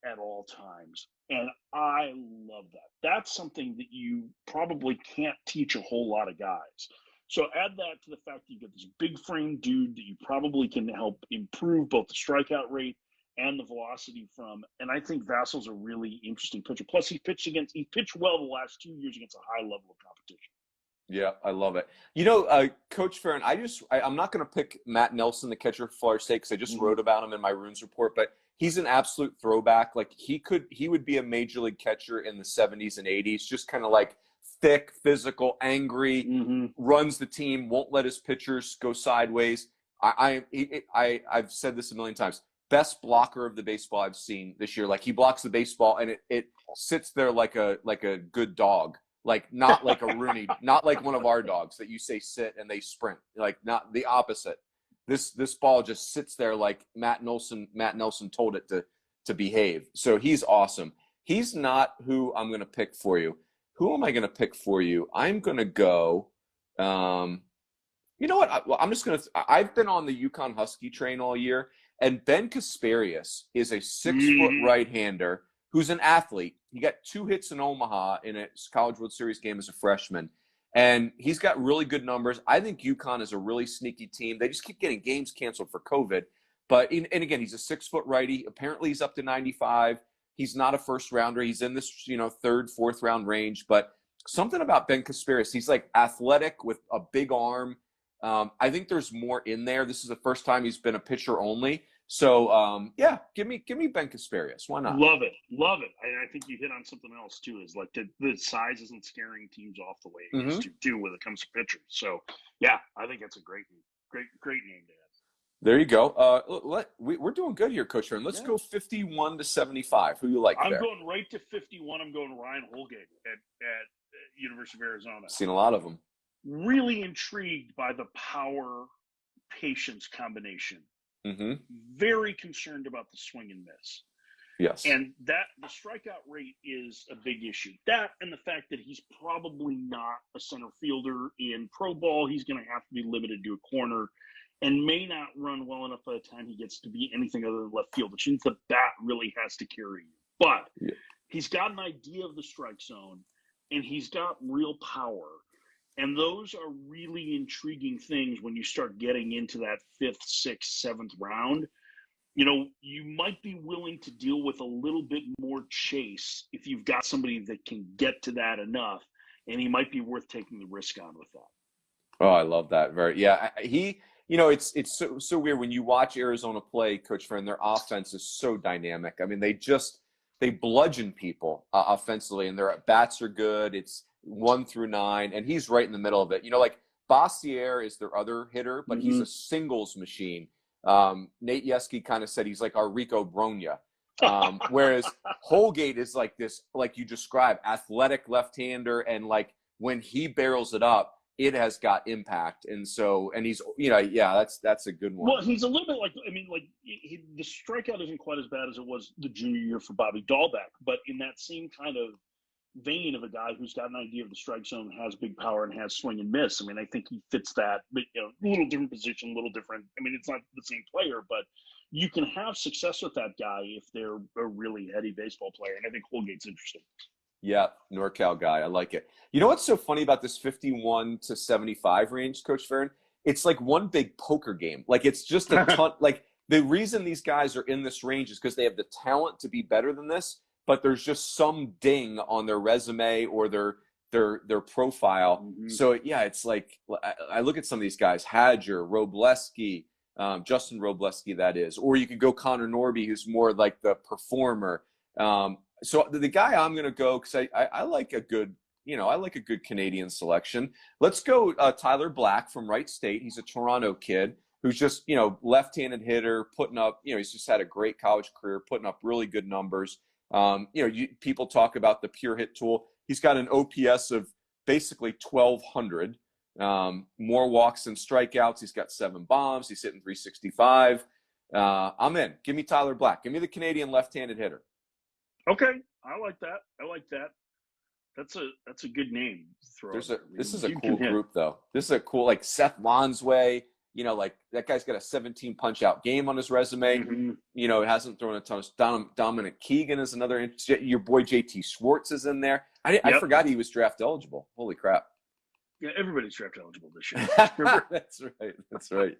at all times. And I love that. That's something that you probably can't teach a whole lot of guys. So add that to the fact that you get this big frame dude that you probably can help improve both the strikeout rate and the velocity from. And I think Vassell's a really interesting pitcher. Plus, he pitched well the last 2 years against a high level of competition. Yeah, I love it. You know, Coach Farron, I'm not going to pick Matt Nelson, the catcher for Florida State, because I just wrote about him in my Runes report, but he's an absolute throwback. Like he would be a major league catcher in the 70s and 80s, just kind of like thick, physical, angry, runs the team, won't let his pitchers go sideways. I've said this a million times. Best blocker of the baseball I've seen this year. Like he blocks the baseball and it sits there like a good dog. Like not like a Rooney, not like one of our dogs that you say sit and they sprint. Like not the opposite. This ball just sits there like Matt Nelson told it to behave. So he's awesome. He's not who I'm going to pick for you. Who am I going to pick for you? I'm going to go. You know what? I've been on the UConn Husky train all year, and Ben Kasperius is a 6-foot right-hander who's an athlete. He got 2 hits in Omaha in a College World Series game as a freshman, and he's got really good numbers. I think UConn is a really sneaky team. They just keep getting games canceled for COVID. But and again, he's a 6-foot righty. Apparently, he's up to 95. He's not a first rounder. He's in this, 3rd, 4th round range. But something about Ben Kasperius, he's like athletic with a big arm. I think there's more in there. This is the first time he's been a pitcher only. So yeah, give me Ben Kasperius. Why not? Love it. I think you hit on something else too. Is like the size isn't scaring teams off the way it used to do when it comes to pitchers. So yeah, I think that's a great name to have. There you go. We're doing good here, Coach Farron. Let's go 51 to 75. Who you like? I'm going right to 51. I'm going Ryan Holgate at University of Arizona. Seen a lot of them. Really intrigued by the power patience combination. Very concerned about the swing and miss. Yes. And that the strikeout rate is a big issue. That and the fact that he's probably not a center fielder in pro ball. He's going to have to be limited to a corner and may not run well enough by the time he gets to be anything other than left field, which means the bat really has to carry you. But he's got an idea of the strike zone, and he's got real power. And those are really intriguing things when you start getting into that 5th, 6th, 7th round. You might be willing to deal with a little bit more chase if you've got somebody that can get to that enough, and he might be worth taking the risk on with that. Oh, I love that. It's so weird when you watch Arizona play, Coach Farron. Their offense is so dynamic. I mean, they bludgeon people offensively, and their bats are good. It's 1 through 9, and he's right in the middle of it. Like Bossier is their other hitter, but he's Mm-hmm. a singles machine. Nate Yeske kind of said he's like our Rico Bronya. Whereas Holgate is like this, like you described, athletic left-hander, and like when he barrels it up, it has got impact. And so, and he's, that's a good one. Well, he's a little bit like, the strikeout isn't quite as bad as it was the junior year for Bobby Dahlbeck, but in that same kind of vein of a guy who's got an idea of the strike zone, has big power, and has swing and miss. I think he fits that, but a little different position, a little different. It's not the same player, but you can have success with that guy if they're a really heady baseball player, and I think Holgate's interesting. Yeah, NorCal guy. I like it. You know what's so funny about this 51 to 75 range, Coach Farron? It's like one big poker game. Like, it's just a ton. Like, the reason these guys are in this range is because they have the talent to be better than this, but there's just some ding on their resume or their profile. Mm-hmm. So, yeah, it's like I look at some of these guys, Hadger, Robleski, Justin Robleski, that is. Or you could go Connor Norby, who's more like the performer. So the guy I'm going to go, because I like a good, I like a good Canadian selection. Let's go Tyler Black from Wright State. He's a Toronto kid who's just, left-handed hitter, putting up, he's just had a great college career, putting up really good numbers. People talk about the pure hit tool. He's got an OPS of basically 1,200, more walks than strikeouts. He's got 7 bombs. He's hitting 365. I'm in. Give me Tyler Black. Give me the Canadian left-handed hitter. Okay, I like that. That's a good name. This is a cool group, though. This is a cool, like Seth Lonsway. Like that guy's got a 17 punch-out game on his resume. Mm-hmm. It hasn't thrown a ton of. Dominic Keegan is another. Your boy JT Schwartz is in there. I forgot he was draft eligible. Holy crap! Yeah, everybody's draft eligible this year. That's right.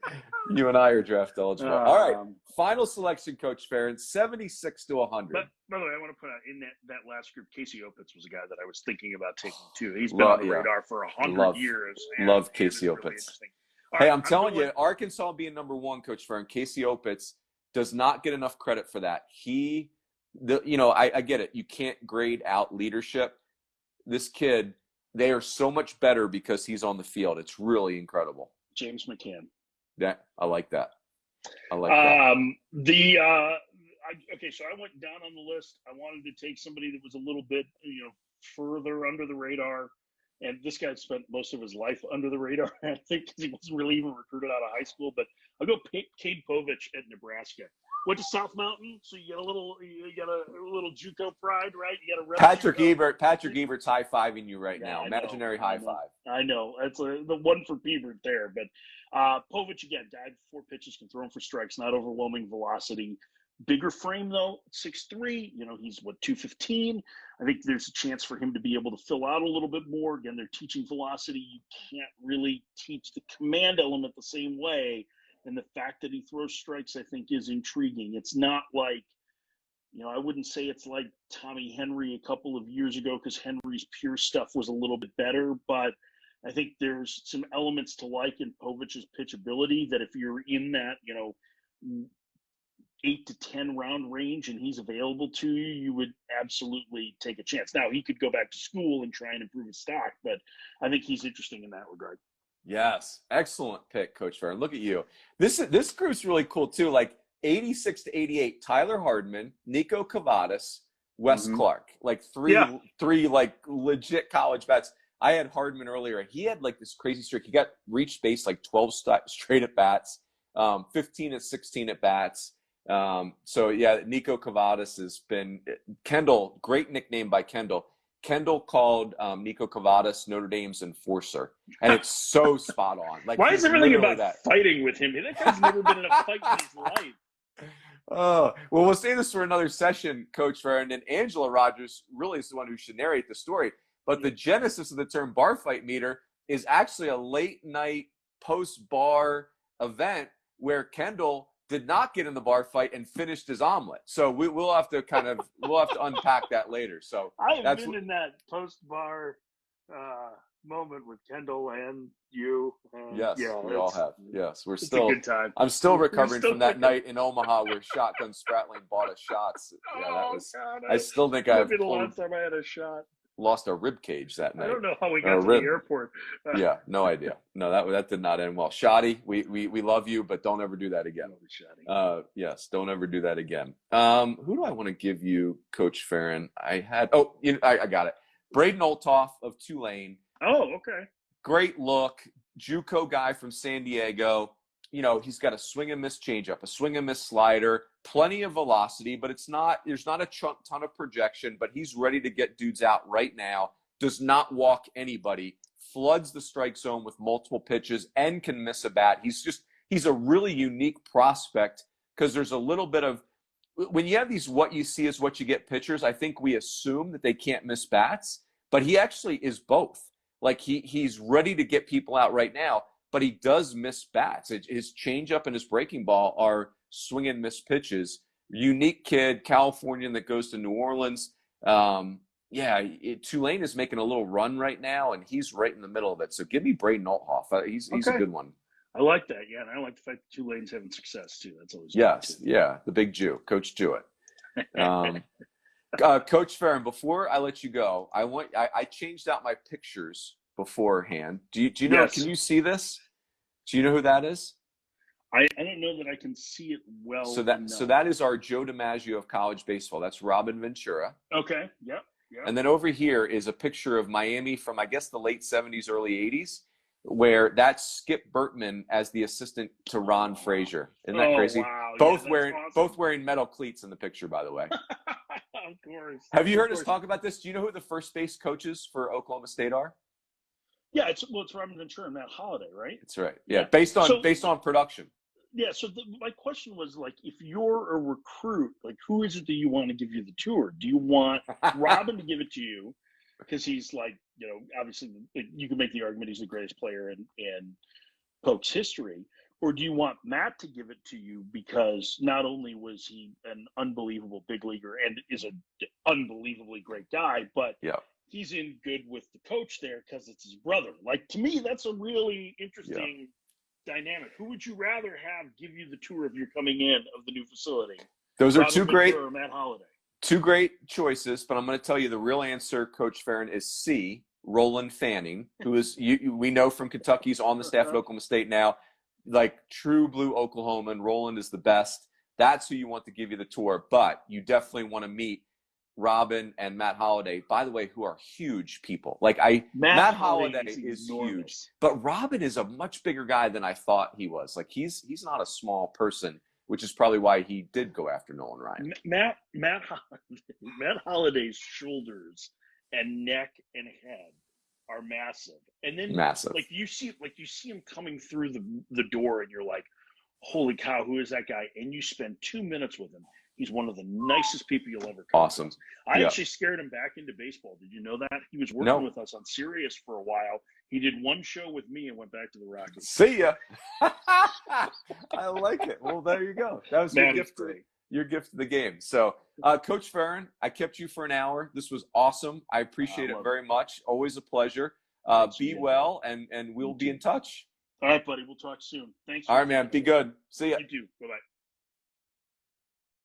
You and I are draft eligible. All right. Final selection, Coach Farron, 76 to 100. But by the way, I want to put out in that last group, Casey Opitz was a guy that I was thinking about taking too. He's been on the radar for 100 years. Love Casey Opitz. Really, hey, I'm telling you, Arkansas being number 1, Coach Farron, Casey Opitz does not get enough credit for that. I get it. You can't grade out leadership. This kid, they are so much better because he's on the field. It's really incredible. James McCann. Yeah, I like that. So I went down on the list. I wanted to take somebody that was a little bit, further under the radar. And this guy spent most of his life under the radar, I think, because he wasn't really even recruited out of high school. But I'll go Cade Povich at Nebraska. Went to South Mountain, so you got a little JUCO pride, right? You got a Patrick Ebert's high-fiving you right now. Imaginary high five. I know. That's the one for Ebert there. But Povich, again, died 4 pitches, can throw him for strikes, not overwhelming velocity. Bigger frame, though, 6'3". He's, 215. I think there's a chance for him to be able to fill out a little bit more. Again, they're teaching velocity. You can't really teach the command element the same way. And the fact that he throws strikes, I think, is intriguing. It's not like, I wouldn't say it's like Tommy Henry a couple of years ago, because Henry's pure stuff was a little bit better. But I think there's some elements to like in Povich's pitchability that if you're in that, 8 to 10 round range and he's available to you, you would absolutely take a chance. Now, he could go back to school and try and improve his stock, but I think he's interesting in that regard. Yes. Excellent pick, Coach Farron. Look at you. This group's really cool, too. Like 86 to 88, Tyler Hardman, Nico Cavadas, Wes Clark. Like three like legit college bats. I had Hardman earlier. He had like this crazy streak. He got reached base like 12 straight at bats, 15 and 16 at bats. So yeah, Nico Cavadas has been Kendall. Great nickname by Kendall. Kendall called Nico Cavadas Notre Dame's enforcer, and it's so spot on. Like, why is everything about fighting with him? That guy's never been in a fight in his life. Oh, well, we'll save this for another session, Coach Farron. And Angela Rogers really is the one who should narrate the story. But the genesis of the term bar fight meter is actually a late night post-bar event where Kendall did not get in the bar fight and finished his omelet. So we'll have to unpack that later. So I've been in that post-bar moment with Kendall and you. Yes, yeah, we all have. Yes, we're still. A good time. I'm still recovering from that night in Omaha where Shotgun Spratling bought us shots. Yeah, that was. God, I still think I've. Maybe the last time I had a shot. lost our rib cage that night. I don't know how we got to the airport. Yeah, no idea. No, that did not end well. Shoddy, we love you, but don't ever do that again. Yes, don't ever do that again. Who do I want to give you, Coach Farron? I got it. Braden Olthoff of Tulane. Oh, okay. Great look. JUCO guy from San Diego. You know, he's got a swing and miss changeup, a swing and miss slider, plenty of velocity, but there's not a ton of projection, but he's ready to get dudes out right now. Does not walk anybody, floods the strike zone with multiple pitches and can miss a bat. He's a really unique prospect because there's a little bit of, when you have these what you see is what you get pitchers, I think we assume that they can't miss bats, but he actually is both. Like he's ready to get people out right now, but he does miss bats. His changeup and his breaking ball are swing and miss pitches. Unique kid, Californian that goes to New Orleans. Tulane is making a little run right now, and he's right in the middle of it. So give me Braden Olthoff. He's a good one. I like that. Yeah, and I like the fact that Tulane's having success too. That's always the big Jew, Coach Jewett. Coach Farron, before I let you go, I changed out my pictures beforehand. Do you know? Yes. Can you see this? Do you know who that is? I don't know that I can see it well. So that is our Joe DiMaggio of college baseball. That's Robin Ventura. Okay. Yep. And then over here is a picture of Miami from, I guess, the late 70s, early 80s, where that's Skip Bertman as the assistant to Ron Frazier. Isn't that crazy? Wow. Both wearing metal cleats in the picture, by the way. Of course. Have you heard us talk about this? Do you know who the first base coaches for Oklahoma State are? Yeah, it's Robin Ventura and Matt Holliday, right? That's right. Yeah, based on production. Yeah, so my question was, like, if you're a recruit, like, who is it that you want to give you the tour? Do you want Robin to give it to you because he's, like, you know, obviously you can make the argument he's the greatest player in Pokes history, or do you want Matt to give it to you because not only was he an unbelievable big leaguer and is an unbelievably great guy, but he's in good with the coach there because it's his brother. Like, to me, that's a really interesting dynamic. Who would you rather have give you the tour if you're coming in of the new facility? Those are two great, or Matt Holliday? Two great choices, but I'm going to tell you the real answer, Coach Farron, is C, Roland Fanning, who is we know from Kentucky's on the staff at Oklahoma State now, like true blue Oklahoman. Roland is the best. That's who you want to give you the tour, but you definitely want to meet Robin and Matt Holliday, by the way, who are huge people. Like Matt Holliday is huge, but Robin is a much bigger guy than I thought he was. Like he's not a small person, which is probably why he did go after Nolan Ryan. Matt Holliday's shoulders and neck and head are massive, and then like you see him coming through the door, and you're like, holy cow, who is that guy? And you spend 2 minutes with him. He's one of the nicest people you'll ever come across. I actually scared him back into baseball. Did you know that? He was working with us on Sirius for a while. He did one show with me and went back to the Rockies. See ya. I like it. Well, there you go. That was your gift to the game. So, Coach Farron, I kept you for an hour. This was awesome. I appreciate it very much. Always a pleasure. Be well, and we'll be in touch. All right, buddy. We'll talk soon. Thanks. All right, man. Be good. See ya. You too. Bye-bye.